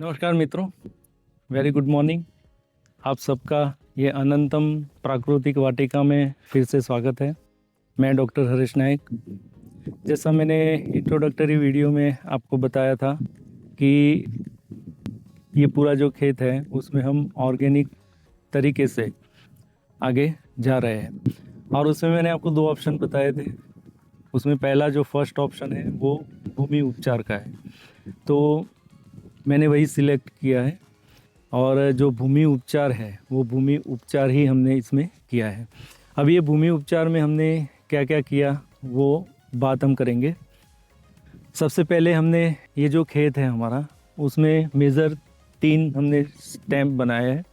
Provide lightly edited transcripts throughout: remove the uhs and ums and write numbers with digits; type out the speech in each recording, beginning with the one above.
नमस्कार मित्रों, very good morning. आप सबका ये अनंतम प्राकृतिक वाटिका में फिर से स्वागत है। मैं डॉक्टर हरीश नायक। जैसा मैंने इंट्रोडक्टरी वीडियो में आपको बताया था कि ये पूरा जो खेत है उसमें हम ऑर्गेनिक तरीके से आगे जा रहे हैं, और उसमें मैंने आपको दो ऑप्शन बताए थे। उसमें पहला जो फर्स्ट ऑप्शन है वो भूमि उपचार का है, तो मैंने वही सिलेक्ट किया है। और जो भूमि उपचार है वो भूमि उपचार ही हमने इसमें किया है। अब ये भूमि उपचार में हमने क्या क्या किया वो बात हम करेंगे। सबसे पहले हमने ये जो खेत है हमारा, उसमें मेज़र 3 हमने स्टैम्प बनाए हैं।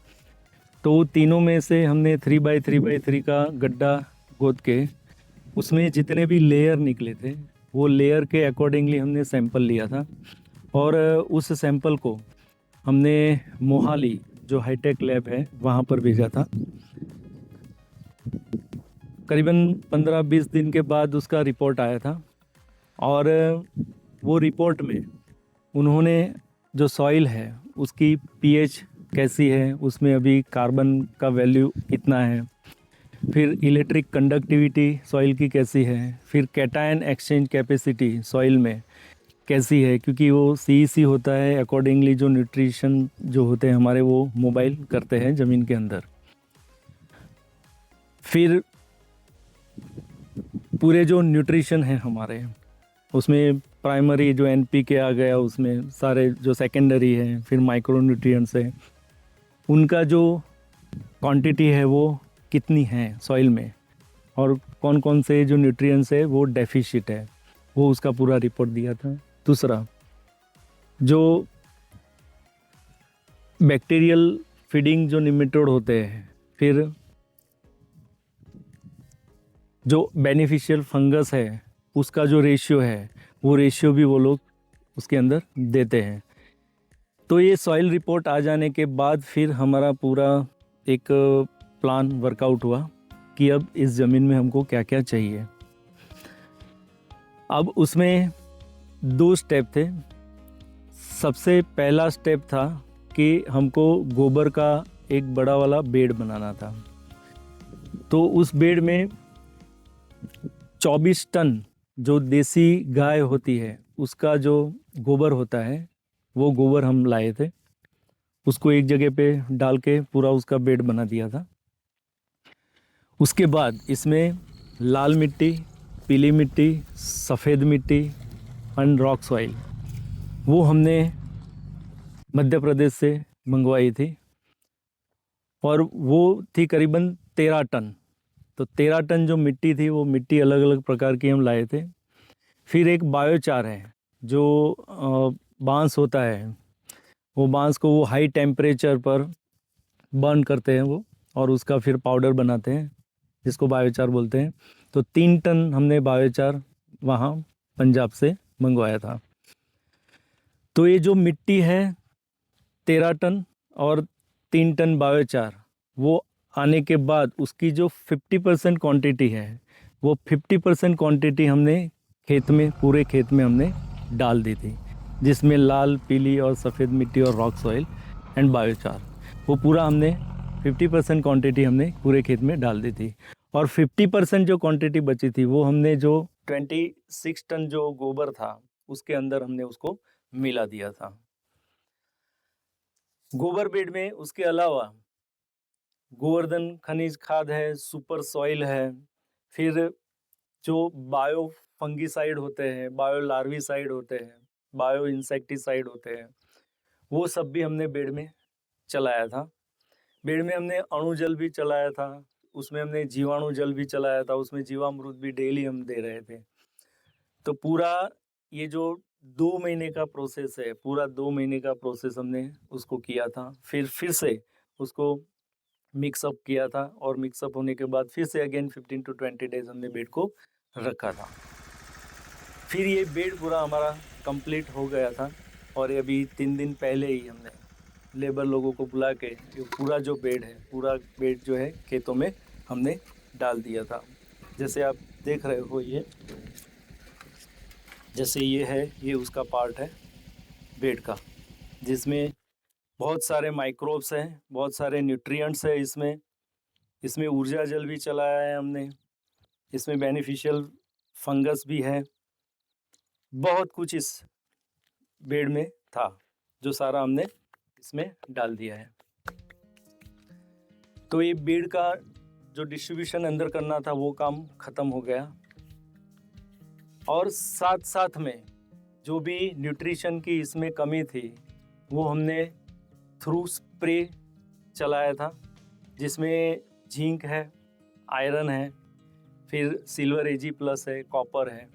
तो तीनों में से हमने 3x3x3 का गड्ढा खोद के उसमें जितने भी लेयर निकले थे वो लेयर के अकॉर्डिंगली हमने सैंपल लिया था, और उस सैंपल को हमने मोहाली जो हाईटेक लैब है वहाँ पर भेजा था। करीबन 15-20 दिन के बाद उसका रिपोर्ट आया था, और वो रिपोर्ट में उन्होंने जो सॉइल है उसकी पीएच कैसी है, उसमें अभी कार्बन का वैल्यू कितना है, फिर इलेक्ट्रिक कंडक्टिविटी सॉइल की कैसी है, फिर कैटायन एक्सचेंज कैपेसिटी सॉइल में कैसी है, क्योंकि वो सीईसी होता है, अकॉर्डिंगली जो न्यूट्रिशन जो होते हैं हमारे वो मोबाइल करते हैं ज़मीन के अंदर। फिर पूरे जो न्यूट्रिशन है हमारे उसमें प्राइमरी जो एनपीके आ गया, उसमें सारे जो सेकेंडरी हैं, फिर माइक्रो न्यूट्रिएंट्स हैं, उनका जो क्वांटिटी है वो कितनी है सॉइल में, और कौन कौन से जो न्यूट्रिएंट्स है वो डेफिशिट है, वो उसका पूरा रिपोर्ट दिया था। दूसरा, जो बैक्टीरियल फीडिंग जो निमेटोड होते हैं, फिर जो बेनिफिशियल फंगस है उसका जो रेशियो है वो रेशियो भी वो लोग उसके अंदर देते हैं। तो ये सॉइल रिपोर्ट आ जाने के बाद फिर हमारा पूरा एक प्लान वर्कआउट हुआ कि अब इस ज़मीन में हमको क्या क्या चाहिए। अब उसमें 2 स्टेप थे। सबसे पहला स्टेप था कि हमको गोबर का एक बड़ा वाला बेड बनाना था। तो उस बेड में 24 टन जो देसी गाय होती है उसका जो गोबर होता है वो गोबर हम लाए थे, उसको एक जगह पे डाल के पूरा उसका बेड बना दिया था। उसके बाद इसमें लाल मिट्टी, पीली मिट्टी, सफ़ेद मिट्टी एंड रॉक सॉइल वो हमने मध्य प्रदेश से मंगवाई थी, और वो थी करीबन 13 टन। तो 13 टन जो मिट्टी थी वो मिट्टी अलग अलग प्रकार की हम लाए थे। फिर एक बायोचार है जो बांस होता है, वो बांस को वो हाई टेम्परेचर पर बर्न करते हैं वो, और उसका फिर पाउडर बनाते हैं जिसको बायोचार बोलते हैं। तो 3 टन हमने बायोचार वहाँ पंजाब से मंगवाया था। तो ये जो मिट्टी है 13 टन और 3 टन बायोचार, वो आने के बाद उसकी जो 50% क्वांटिटी है वो 50% क्वांटिटी हमने खेत में, पूरे खेत में हमने डाल दी थी, जिसमें लाल, पीली और सफ़ेद मिट्टी और रॉक सॉइल एंड बायोचार, वो पूरा हमने 50% क्वांटिटी हमने पूरे खेत में डाल दी थी। और 50% जो क्वांटिटी बची थी वो हमने जो 26 टन जो गोबर था उसके अंदर हमने उसको मिला दिया था गोबर बेड में। उसके अलावा गोवर्धन खनिज खाद है, सुपर सॉइल है, फिर जो बायो फंगीसाइड होते हैं, बायो लार्विसाइड होते हैं, बायो इंसेक्टिसाइड होते हैं, वो सब भी हमने बेड में चलाया था। बेड में हमने अणु जल भी चलाया था, उसमें हमने जीवाणु जल भी चलाया था, उसमें जीवामृत भी डेली हम दे रहे थे। तो पूरा ये जो 2 महीने का प्रोसेस है, पूरा 2 महीने का प्रोसेस हमने उसको किया था। फिर से उसको मिक्सअप किया था, और मिक्सअप होने के बाद फिर से अगेन 15 to 20 डेज हमने बेड को रखा था। फिर ये बेड पूरा हमारा कंप्लीट हो गया था, और अभी 3 दिन पहले ही हमने लेबर लोगों को बुला के ये पूरा जो बेड है, पूरा बेड जो है खेतों में हमने डाल दिया था। जैसे आप देख रहे हो, ये जैसे ये है, ये उसका पार्ट है बेड का, जिसमें बहुत सारे माइक्रोब्स हैं, बहुत सारे न्यूट्रिएंट्स हैं इसमें ऊर्जा जल भी चलाया है हमने, इसमें बेनिफिशियल फंगस भी है, बहुत कुछ इस बेड में था जो सारा हमने इसमें डाल दिया है। तो ये बेड का जो डिस्ट्रीब्यूशन अंदर करना था वो काम खत्म हो गया, और साथ साथ में जो भी न्यूट्रिशन की इसमें कमी थी वो हमने थ्रू स्प्रे चलाया था, जिसमें जिंक है, आयरन है, फिर सिल्वर Ag+ है, कॉपर है,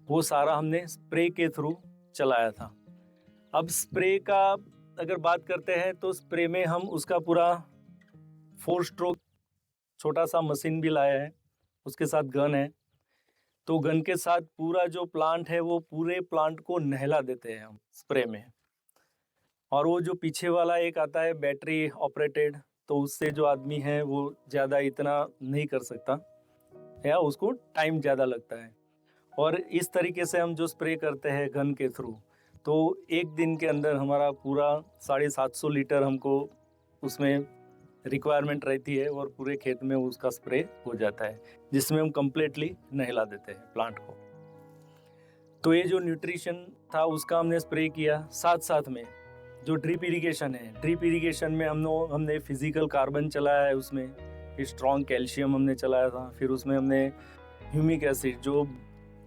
वो सारा हमने स्प्रे के थ्रू चलाया था। अब स्प्रे का अगर बात करते हैं तो स्प्रे में हम उसका पूरा 4 स्ट्रोक छोटा सा मशीन भी लाया है, उसके साथ गन है। तो गन के साथ पूरा जो प्लांट है वो पूरे प्लांट को नहला देते हैं हम स्प्रे में। और वो जो पीछे वाला एक आता है बैटरी ऑपरेटेड, तो उससे जो आदमी है वो ज़्यादा इतना नहीं कर सकता या उसको टाइम ज़्यादा लगता है। और इस तरीके से हम जो स्प्रे करते हैं गन के थ्रू, तो एक दिन के अंदर हमारा पूरा 750 लीटर हमको उसमें रिक्वायरमेंट रहती है, और पूरे खेत में उसका स्प्रे हो जाता है, जिसमें हम कम्प्लीटली नहला देते हैं प्लांट को। तो ये जो न्यूट्रिशन था उसका हमने स्प्रे किया। साथ साथ में जो ड्रिप इरिगेशन है, ड्रिप इरिगेशन में हमने फिजिकल कार्बन चलाया है, उसमें स्ट्रॉन्ग कैल्शियम हमने चलाया था, फिर उसमें हमने ह्यूमिक एसिड, जो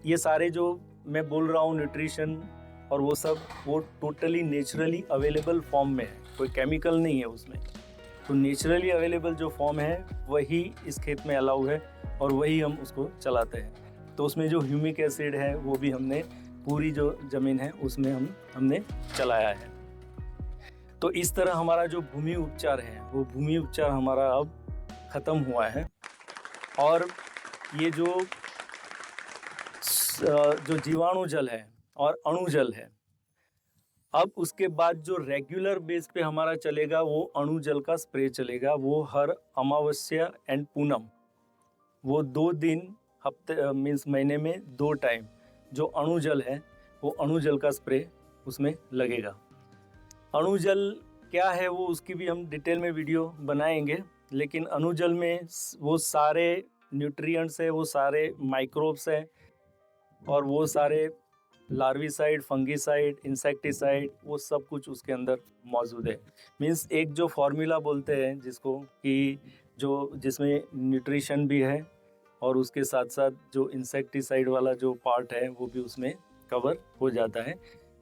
ये सारे जो मैं बोल रहा हूँ न्यूट्रिशन और वो सब, वो टोटली नेचुरली अवेलेबल फॉर्म में है, कोई केमिकल नहीं है उसमें। तो नेचुरली अवेलेबल जो फॉर्म है वही इस खेत में अलाउ है, और वही हम उसको चलाते हैं। तो उसमें जो ह्यूमिक एसिड है वो भी हमने पूरी जो ज़मीन है उसमें हमने चलाया है। तो इस तरह हमारा जो भूमि उपचार है वो भूमि उपचार हमारा अब ख़त्म हुआ है। और ये जो जीवाणु जल है और अणु जल है, अब उसके बाद जो रेगुलर बेस पे हमारा चलेगा वो अणु जल का स्प्रे चलेगा। वो हर अमावस्या एंड पूनम, वो 2 दिन हफ्ते मीन्स महीने में 2 टाइम जो अणु जल है वो अणु जल का स्प्रे उसमें लगेगा। अणु जल क्या है वो उसकी भी हम डिटेल में वीडियो बनाएंगे, लेकिन अणु जल में वो सारे न्यूट्रिएंट्स है, वो सारे माइक्रोब्स हैं, और वो सारे लार्विसाइड, फंगिसाइड, इंसेक्टिसाइड, वो सब कुछ उसके अंदर मौजूद है। मीन्स एक जो फॉर्मूला बोलते हैं जिसको कि जिसमें न्यूट्रिशन भी है, और उसके साथ साथ जो इंसेक्टिसाइड वाला जो पार्ट है वो भी उसमें कवर हो जाता है।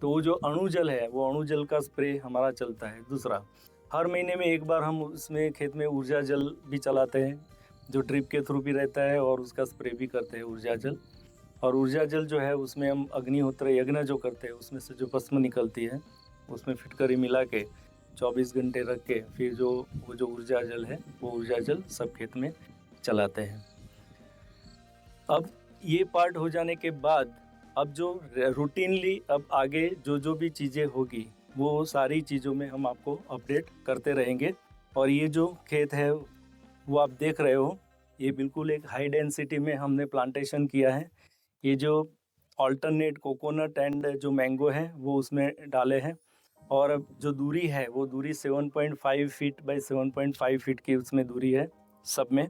तो वो जो अणु जल है वो अणु जल का स्प्रे हमारा चलता है। दूसरा, हर महीने में एक बार हम उसमें खेत में ऊर्जा जल भी चलाते हैं, जो ड्रिप के थ्रू भी रहता है, और उसका स्प्रे भी करते हैं ऊर्जा जल। और ऊर्जा जल जो है उसमें हम अग्निहोत्र यज्ञ जो करते हैं उसमें से जो भस्म निकलती है उसमें फिटकरी मिला के 24 घंटे रख के फिर वो जो ऊर्जा जल है वो ऊर्जा जल सब खेत में चलाते हैं। अब ये पार्ट हो जाने के बाद अब जो रूटीनली अब आगे जो भी चीज़ें होगी वो सारी चीज़ों में हम आपको अपडेट करते रहेंगे। और ये जो खेत है वो आप देख रहे हो, ये बिल्कुल एक हाई डेंसिटी में हमने प्लांटेशन किया है। ये जो ऑल्टरनेट कोकोनट एंड जो मैंगो है वो उसमें डाले हैं, और जो दूरी है वो दूरी 7.5 फीट बाई 7.5 फीट की उसमें दूरी है सब में।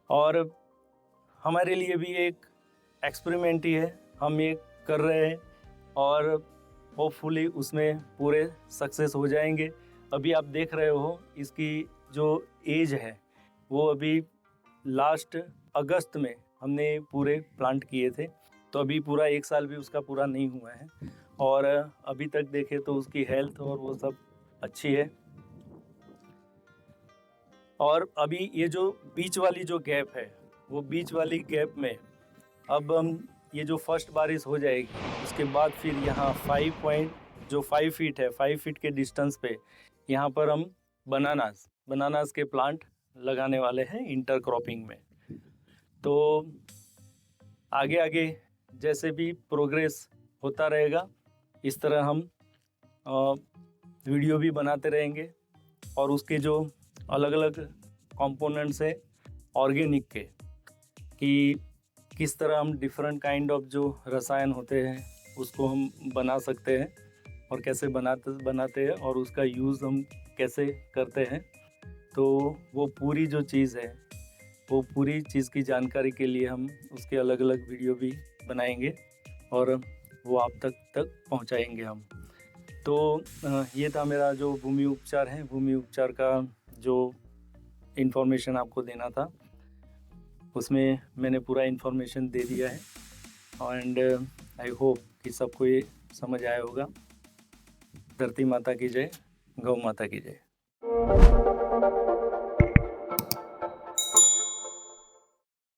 और हमारे लिए भी एक एक्सपेरिमेंट ही है, हम ये कर रहे हैं, और होपफुली उसमें पूरे सक्सेस हो जाएंगे। अभी आप देख रहे हो इसकी जो एज है वो अभी लास्ट अगस्त में हमने पूरे प्लांट किए थे, तो अभी पूरा 1 साल भी उसका पूरा नहीं हुआ है। और अभी तक देखे तो उसकी हेल्थ और वो सब अच्छी है। और अभी ये जो बीच वाली जो गैप है वो बीच वाली गैप में अब हम ये जो फर्स्ट बारिश हो जाएगी उसके बाद फिर यहाँ 5 फीट है, 5 फीट के डिस्टेंस पे यहाँ पर हम बनानास के प्लांट लगाने वाले हैं इंटरक्रॉपिंग में। तो आगे आगे जैसे भी प्रोग्रेस होता रहेगा इस तरह हम वीडियो भी बनाते रहेंगे, और उसके जो अलग अलग कंपोनेंट्स है ऑर्गेनिक के, कि किस तरह हम डिफरेंट काइंड ऑफ जो रसायन होते हैं उसको हम बना सकते हैं, और कैसे बनाते हैं और उसका यूज़ हम कैसे करते हैं। तो वो पूरी जो चीज़ है, वो पूरी चीज़ की जानकारी के लिए हम उसके अलग अलग वीडियो भी बनाएंगे और वो आप तक पहुंचाएंगे हम। तो ये था मेरा जो भूमि उपचार है, भूमि उपचार का जो इन्फॉर्मेशन आपको देना था, उसमें मैंने पूरा इन्फॉर्मेशन दे दिया है। एंड आई होप कि सबको ये समझ आया होगा। धरती माता की जय, गौ माता की जय।